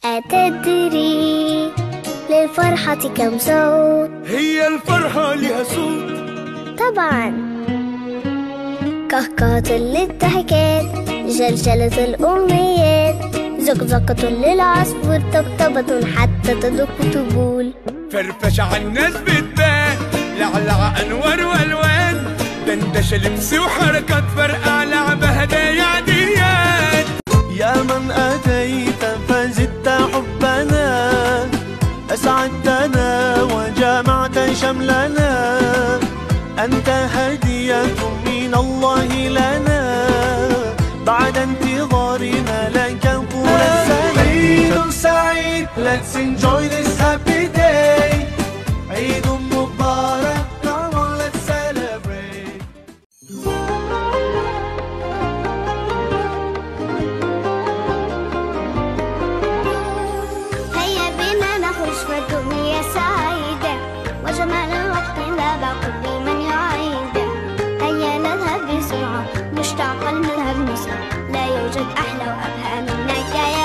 أتدري للفرحة كم صوت؟ هي الفرحة لها صوت؟ طبعا، كهكهة للضحكات، جلجلة الأمنيات، زقزقة للعصفور، طبطبة حتى تدق تبول، فرفشة عالناس بتبان، لعلع أنوار وألوان، دندشة لمس وحركات فرقع، لعبة هدايا عديات. يا من أتيت فزدت حبنا، أسعدتنا وجمعت شملنا، أنت هدية من الله لنا، بعد انتظارنا لك طول السنة. عيد سعيد، let's enjoy this happy day. عيد مبارك، come on let's celebrate. هيا بنا نخرج فالدنيا سعيدة، وجمال الوقت ذاب كل من يعيد. هيا نذهب بسرعة، مشتاقا نذهب نسرع، لا يوجد أحلى وأبهى منك يا